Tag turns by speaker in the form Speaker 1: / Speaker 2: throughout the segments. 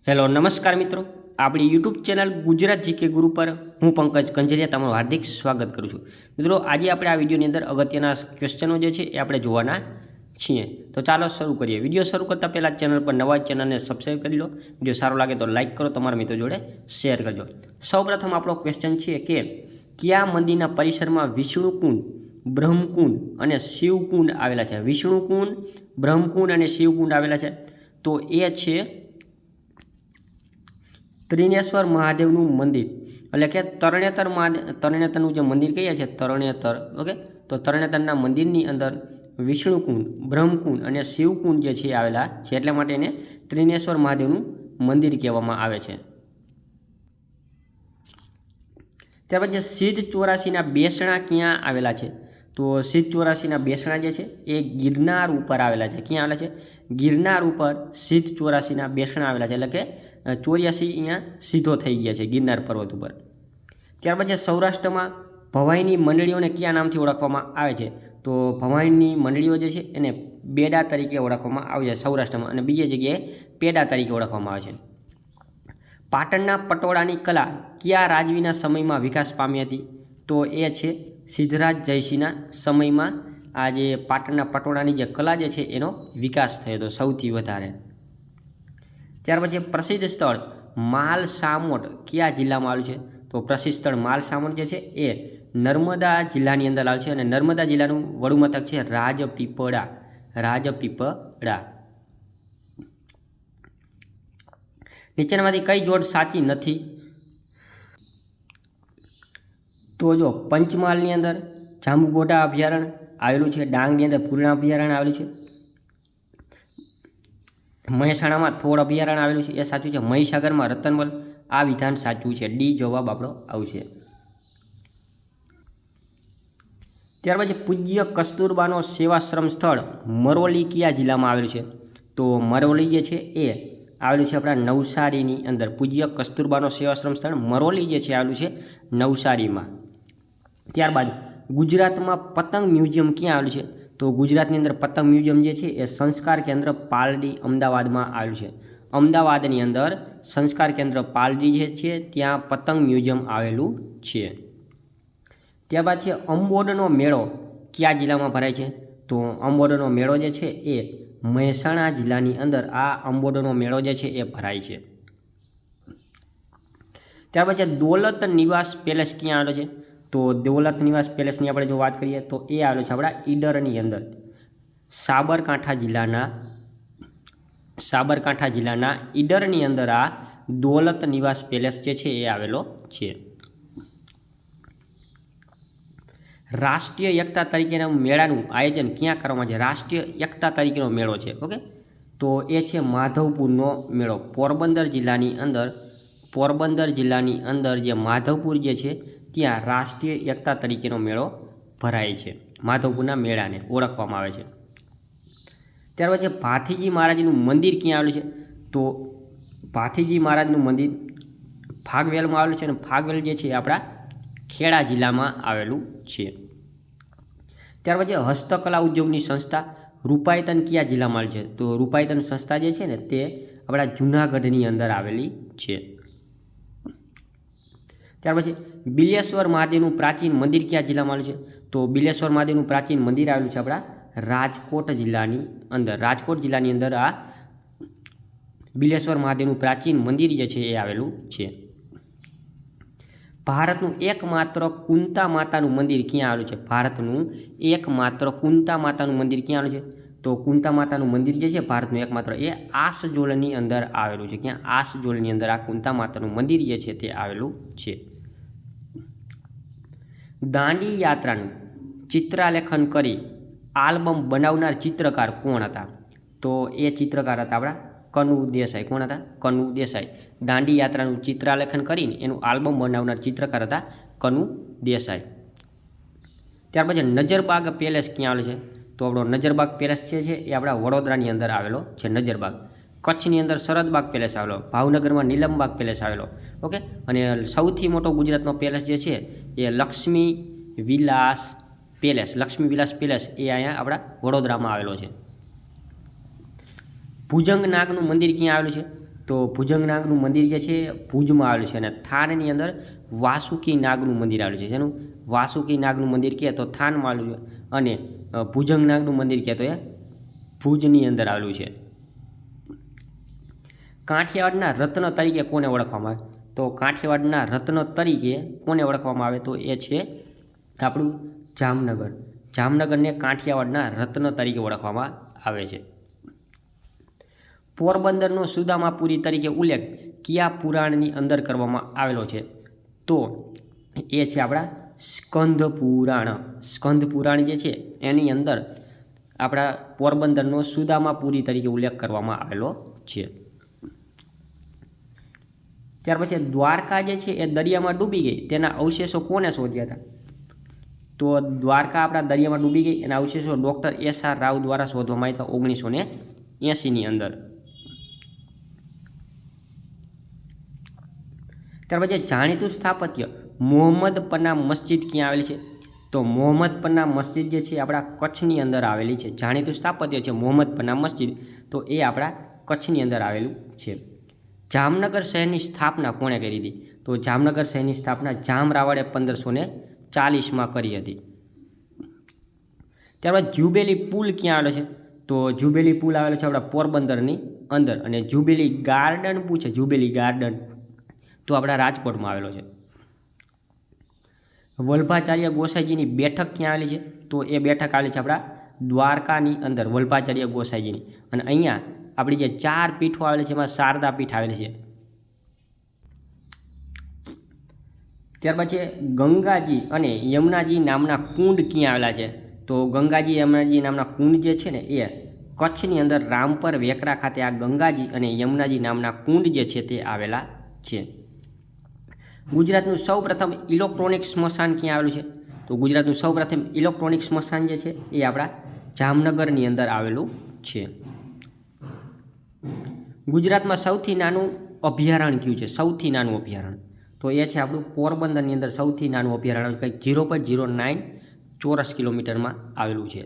Speaker 1: Hello નમસ્કાર મિત્રો, આપણી યુટ્યુબ ચેનલ ગુજરાત જીકે ગુરુ પર હું પંકજ કંજરિયા તમારું હાર્દિક સ્વાગત કરું છું। મિત્રો, આજે આપણે આ વિડીયોની અંદર અગત્યના ક્વેશ્ચનો જે છે એ આપણે જોવાના છીએ। તો ચાલો શરૂ કરીએ। વિડીયો શરૂ કરતાં પહેલાં ચેનલ પર નવા ચેનલને સબસ્ક્રાઈબ કરી લો। વિડીયો સારો લાગે તો લાઇક કરો, તમારા મિત્રો જોડે શેર કરજો। સૌપ્રથમ આપણો ક્વેશ્ચન છે કે કયા મંદિરના પરિસરમાં વિષ્ણુકુંડ, બ્રહ્મકુંડ અને શિવકુંડ આવેલા છે? વિષ્ણુકુંડ, બ્રહ્મકુંડ અને શિવકુંડ આવેલા છે તો એ છે ત્રિનેશ્વર મહાદેવનું મંદિર, એટલે કે તરણેતરનું જે મંદિર કહીએ છીએ તરણેતર, ઓકે, તો તરણેતરના મંદિરની અંદર વિષ્ણુકુંડ, બ્રહ્મકુંડ અને શિવકુંડ જે છે આવેલા છે, એટલા માટે એને ત્રિનેશ્વર મહાદેવનું મંદિર કહેવામાં આવે છે। ત્યાર પછી સિદ્ધ ચોરાસીના બેસણા ક્યાં આવેલા છે? તો સિદ્ધ ચોરાસીના બેસણા જે છે એ ગિરનાર ઉપર આવેલા છે। ક્યાં આવેલા છે? ગિરનાર ઉપર સિદ્ધ ચોરાસીના બેસણા આવેલા છે, એટલે કે 84 અહીંયા સીધો થઈ ગયા છે ગિરનાર પર્વત ઉપર। ત્યાર પછી સૌરાષ્ટ્રમાં ભવાઈની મંડળીઓને કયા નામથી ઓળખવામાં આવે છે? તો ભવાઈની મંડળીઓ જે છે એને બેડા તરીકે ઓળખવામાં આવે છે સૌરાષ્ટ્રમાં, અને બીજી જગ્યાએ પેડા તરીકે ઓળખવામાં આવે છે। પાટણના પટોળાની કલા કયા રાજવીના સમયમાં વિકાસ પામી હતી? તો એ છે સિદ્ધરાજ જયસિંહના સમયમાં આ જે પાટણના પટોળાની જે કલા જે છે એનો વિકાસ થયો હતો સૌથી વધારે। ત્યાર પછી પ્રસિદ્ધ સ્થળ માલસામોટ કયા જિલ્લામાં આવેલું છે? તો પ્રસિદ્ધ સ્થળ માલસામોટ જે છે એ નર્મદા જિલ્લાની અંદર આવે છે, અને નર્મદા જિલ્લાનું વડું મથક છે રાજપીપળા। નીચેનામાંથી કઈ જોડ સાચી નથી? તો જો પંચમહાલની અંદર જાંબુઘોડા અભયારણ્ય આવેલું છે, ડાંગની અંદર પૂર્ણા અભયારણ્ય આવેલું છે, મહેસાણામાં થોળ અભયારણ્ય આવેલું છે, એ સાચું છે। મહીસાગરમાં રતનમલ, આ વિધાન સાચું છે, ડી જવાબ આપણો આવશે। ત્યાર પછી પૂજ્ય કસ્તુરબાનો સેવાશ્રમ સ્થળ મરોલી કયા જિલ્લામાં આવેલું છે? તો મરોલી જે છે એ આવેલું છે આપણા નવસારીની અંદર। પૂજ્ય કસ્તુરબાનો સેવાશ્રમ સ્થળ મરોલી જે છે આવેલું છે નવસારીમાં। ત્યારબાદ ગુજરાતમાં પતંગ મ્યુઝિયમ ક્યાં આવેલું છે? તો ગુજરાતની અંદર પતંગ મ્યુઝિયમ જે છે એ સંસ્કાર કેન્દ્ર પાલડી અમદાવાદમાં આવેલું છે। અમદાવાદની અંદર સંસ્કાર કેન્દ્ર પાલડી જે છે ત્યાં પતંગ મ્યુઝિયમ આવેલું છે। ત્યારબાદ છે અંબોડનો મેળો કયા જિલ્લામાં ભરાય છે? તો અંબોડનો મેળો જે છે એ મહેસાણા જિલ્લાની અંદર આ અંબોડનો મેળો જે છે એ ભરાય છે। ત્યાર પછી દોલત નિવાસ પેલેસ ક્યાં આવેલો છે? તો દોલત નિવાસ પેલેસની આપણે જો વાત કરીએ તો એ આવેલો છે આપણા ઈડરની અંદર, સાબરકાંઠા જિલ્લાના ઈડરની અંદર આ દોલત નિવાસ પેલેસ જે છે એ આવેલો છે। રાષ્ટ્રીય એકતા તરીકેના મેળાનું આયોજન ક્યાં કરવામાં છે? રાષ્ટ્રીય એકતા તરીકેનો મેળો છે, ઓકે, તો એ છે માધવપુરનો મેળો। પોરબંદર જિલ્લાની અંદર જે માધવપુર જે છે ત્યાં રાષ્ટ્રીય એકતા તરીકેનો મેળો ભરાય છે, માધવપુરના મેળાને ઓળખવામાં આવે છે। ત્યાર પછી ભાથીજી મહારાજનું મંદિર ક્યાં આવેલું છે? તો ભાથીજી મહારાજનું મંદિર ફાગવેલમાં આવેલું છે, અને ફાગવેલ જે છે આપણા ખેડા જિલ્લામાં આવેલું છે। ત્યાર પછી હસ્તકલા ઉદ્યોગની સંસ્થા રૂપાયતન કયા જિલ્લામાં આવેલી છે? તો રૂપાયતન સંસ્થા જે છે ને તે આપણા જૂનાગઢની અંદર આવેલી છે। ત્યાર પછી બિલેશ્વર મહાદેવનું પ્રાચીન મંદિર કયા જિલ્લામાં આવેલું છે? તો બિલેશ્વર મહાદેવનું પ્રાચીન મંદિર આવેલું છે આપણા રાજકોટ જિલ્લાની અંદર આ બિલેશ્વર મહાદેવનું પ્રાચીન મંદિર જે છે એ આવેલું છે। ભારતનું એકમાત્ર કુંતા માતાનું મંદિર ક્યાં આવેલું છે? ભારતનું એકમાત્ર કુંતા માતાનું મંદિર ક્યાં આવેલું છે? તો કુંતા માતાનું મંદિર જે છે ભારતનું એકમાત્ર એ આસજોલની અંદર આવેલું છે। ક્યાં? આસજોલની અંદર આ કુંતા માતાનું મંદિર જે છે તે આવેલું છે। દાંડી યાત્રાનું ચિત્રાલેખન કરી આલ્બમ બનાવનાર ચિત્રકાર કોણ હતા? તો એ ચિત્રકાર હતા આપણા કનુ દેસાઈ। કોણ હતા? કનુ દેસાઈ। દાંડી યાત્રાનું ચિત્રાલેખન કરીને એનું આલ્બમ બનાવનાર ચિત્રકાર હતા કનુ દેસાઈ। ત્યાર પછી નજરબાગ પેલેસ ક્યાં આવેલો છે? તો આપણો નજરબાગ પેલેસ છે એ આપણા વડોદરાની અંદર આવેલો છે નજરબાગ। કચ્છની અંદર શરદબાગ પેલેસ આવેલો, ભાવનગરમાં નીલમબાગ પેલેસ આવેલો, ઓકે, અને સૌથી મોટો ગુજરાતનો પેલેસ જે છે એ લક્ષ્મી વિલાસ પેલેસ એ અહીંયા આપણા વડોદરામાં આવેલો છે। ભુજંગ નાગનું મંદિર ક્યાં આવેલું છે? તો ભુજંગ નાગનું મંદિર જે છે ભુજમાં આવેલું છે અને થાનની અંદર વાસુકી નાગનું મંદિર આવેલું છે. જેનું વાસુકી નાગનું મંદિર કહે તો થાનમાં આવેલું છે અને ભુજંગ નાગનું મંદિર કહે તો એ ભુજની અંદર આવેલું છે. કાઠિયાવાડના રત્ન તરીકે કોને ઓળખવામાં આવે? તો કાઠિયાવાડના રત્ન તરીકે કોને ઓળખવામાં આવે? તો એ છે આપણું જામનગર. જામનગરને કાઠિયાવાડના રત્ન તરીકે ઓળખવામાં આવે છે. પોરબંદરનો સુદામાપુરી તરીકે ઉલ્લેખ કયા પુરાણની અંદર કરવામાં આવેલો છે? તો એ છે આપણા સ્કંદ પુરાણ. સ્કંદ પુરાણ જે છે એની અંદર આપણા પોરબંદરનો સુદામાપુરી તરીકે ઉલ્લેખ કરવામાં આવેલો છે. ત્યાર પછી દ્વારકા જે છે એ દરિયામાં ડૂબી ગઈ, તેના અવશેષો કોને શોધ્યા હતા? તો દ્વારકા આપણા દરિયામાં ડૂબી ગઈ, એના અવશેષો ડૉક્ટર S.R. રાવ દ્વારા શોધવામાં આવ્યા હતા 1980ની અંદર. ત્યાર પછી જાણીતું સ્થાપત્ય મોહમ્મદ પન્ના મસ્જિદ ક્યાં આવેલી છે? તો મોહમ્મદ પન્ના મસ્જિદ જે છે આપણા કચ્છની અંદર આવેલી છે. જાણીતું સ્થાપત્ય છે મોહમ્મદ પન્ના મસ્જિદ, તો એ આપણા કચ્છની અંદર આવેલું છે. જામનગર શહેરની સ્થાપના કોણે કરી હતી? તો જામનગર શહેરની સ્થાપના જામ રાવળે 1540માં કરી હતી. ત્યારબાદ જ્યુબેલી પુલ ક્યાં આવેલો છે? તો જ્યુબેલી પુલ આવેલો છે આપણા પોરબંદરની અંદર અને જ્યુબેલી ગાર્ડન પૂછે, જ્યુબેલી ગાર્ડન તો આપણા રાજકોટમાં આવેલો છે. વલ્ભાચાર્ય ગોસાઈજીની બેઠક ક્યાં આવેલી છે? તો એ બેઠક આવેલી છે આપણા દ્વારકાની અંદર, વલ્ભાચાર્ય ગોસાઈજીની. અને અહીંયા આપણી જે 4 પીઠો આવેલી છે એમાં શારદા પીઠ આવેલી છે. ત્યાર પછી ગંગાજી અને યમુનાજી નામના કુંડ ક્યાં આવેલા છે? તો ગંગાજી યમુનાજી નામના કુંડ જે છે ને એ કચ્છની અંદર રામપર વેકરા ખાતે આ ગંગાજી અને યમુનાજી નામના કુંડ જે છે તે આવેલા છે. ગુજરાતનું સૌપ્રથમ ઇલેક્ટ્રોનિક સ્મશાન ક્યાં આવેલું છે? તો ગુજરાતનું સૌપ્રથમ ઇલેક્ટ્રોનિક સ્મશાન જે છે એ આપણા જામનગરની અંદર આવેલું છે. ગુજરાતમાં સૌથી નાનું અભયારણ્ય કયું છે? સૌથી નાનું અભયારણ્ય તો એ છે આપણું પોરબંદરની અંદર સૌથી નાનું અભયારણ્ય, કંઈક 0.09 ચોરસ કિલોમીટરમાં આવેલું છે.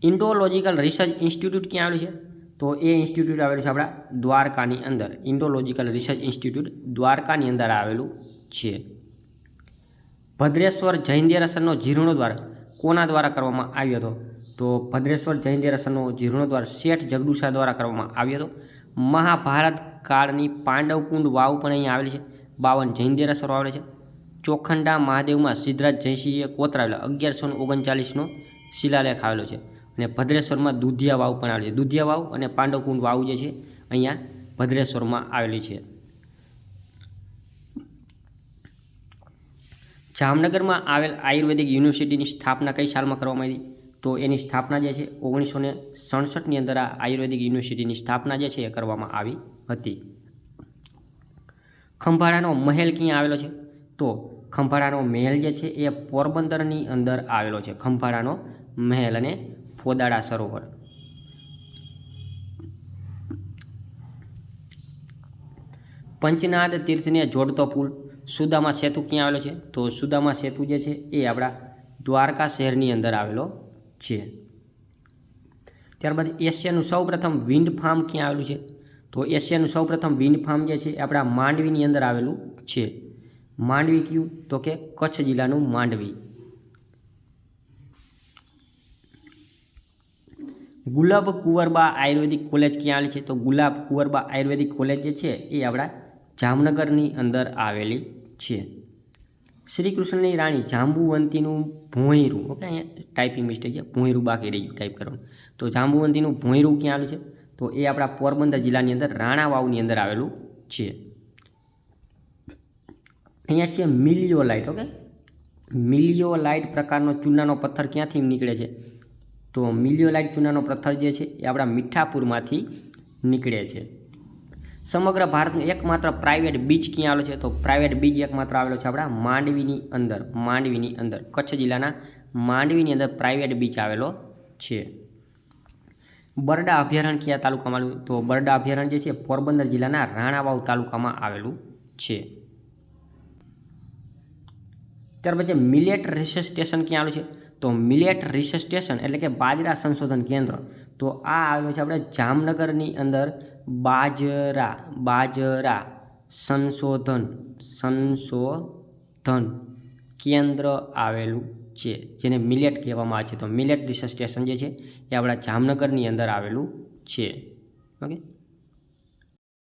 Speaker 1: ઇન્ડોલોજિકલ રિસર્ચ ઇન્સ્ટિટ્યૂટ ક્યાં આવેલું છે? તો એ ઇન્સ્ટિટ્યૂટ આવેલું છે આપણા દ્વારકાની અંદર. ઇન્ડોલોજિકલ રિસર્ચ ઇન્સ્ટિટ્યૂટ દ્વારકાની અંદર આવેલું છે. ભદ્રેશ્વર જૈન દેરાસરનો જીર્ણોદ્ધાર કોના દ્વારા કરવામાં આવ્યો હતો? તો ભદ્રેશ્વર જૈન દેરાસરનો જીર્ણોદ્ધાર શેઠ જગદુશા દ્વારા કરવામાં આવ્યો હતો. મહાભારત કાળની પાંડવકુંડ વાવ પણ અહીંયા આવેલી છે. 52 જૈન દેરાસરો આવેલા છે. ચોખંડા મહાદેવમાં સિદ્ધરાજ જયસિંહે કોતરાવેલા 1139નો શિલાલેખ આવેલો છે. અને ભદ્રેશ્વરમાં દુધિયા વાવ પણ આવેલી છે. દુધિયા વાવ અને પાંડવકુંડ વાવ જે છે અહીંયા ભદ્રેશ્વરમાં આવેલી છે. જામનગરમાં આવેલ આયુર્વેદિક યુનિવર્સિટીની સ્થાપના કઈ સાલમાં કરવામાં આવી? તો એની સ્થાપના જે છે 1967ની અંદર આ આયુર્વેદિક યુનિવર્સિટીની સ્થાપના જે છે એ કરવામાં આવી હતી. ખંભાળાનો મહેલ ક્યાં આવેલો છે? તો ખંભાળાનો મહેલ જે છે એ પોરબંદરની અંદર આવેલો છે. ખંભાળાનો મહેલ અને ફોદાળા સરોવર. પંચનાદ તીર્થને જોડતો પુલ સુદામા સેતુ ક્યાં આવેલો છે? તો સુદામા સેતુ જે છે એ આપણા દ્વારકા શહેરની અંદર આવેલો છે. ત્યારબાદ એશિયાનું સૌપ્રથમ વિન્ડ ફાર્મ ક્યાં આવેલું છે? તો એશિયાનું સૌપ્રથમ વિન્ડ ફાર્મ જે છે આપણા માંડવીની અંદર આવેલું છે. માંડવી કયું? તો કે કચ્છ જિલ્લાનું માંડવી. ગુલાબ કુંવરબા આયુર્વેદિક કોલેજ ક્યાં આવેલી છે? તો ગુલાબ કુંવરબા આયુર્વેદિક કોલેજ જે છે એ આપણા જામનગરની અંદર આવેલી છે. શ્રી કૃષ્ણની રાણી જાંબુવંતીનું ભોંયરું, ઓકે અહીંયા ટાઈપિંગ મિસ્ટેક છે, ભોંયરું બાકી રહી ગયું ટાઈપ કરવાનું. તો જાંબુવંતીનું ભોંયરું ક્યાં આવેલું છે? તો એ આપણા પોરબંદર જિલ્લાની અંદર રાણા વાવની અંદર આવેલું છે. અહીંયા છે મિલિયોલાઇટ. ઓકે, મિલિયોલાઇટ પ્રકારનો ચૂનાનો પથ્થર ક્યાંથી નીકળે છે? તો મિલિયોલાઇટ ચૂનાનો પથ્થર જે છે એ આપણા મીઠાપુરમાંથી નીકળે છે. સમગ્ર ભારતનું એકમાત્ર પ્રાઇવેટ બીચ ક્યાં આવેલો છે? તો પ્રાઇવેટ બીચ એકમાત્ર આવેલો છે આપણા માંડવીની અંદર. માંડવીની અંદર, કચ્છ જિલ્લાના માંડવીની અંદર પ્રાઇવેટ બીચ આવેલો છે. બરડા અભયારણ્ય કયા તાલુકામાં આવેલું? તો બરડા અભયારણ્ય જે છે પોરબંદર જિલ્લાના રાણાવાવ તાલુકામાં આવેલું છે. ત્યાર પછી મિલેટ રિસર્ચ સ્ટેશન ક્યાં આવેલું છે? તો મિલેટ રિસર્ચ સ્ટેશન એટલે કે બાજરા સંશોધન કેન્દ્ર, તો આ આવેલું છે આપણે જામનગરની અંદર બાજરા સંશોધન કેન્દ્ર આવેલું છે, જેને મિલેટ કહેવામાં આવે છે. તો મિલેટ રિસર્ચ સ્ટેશન જે છે એ આપણા જામનગરની અંદર આવેલું છે. ઓકે.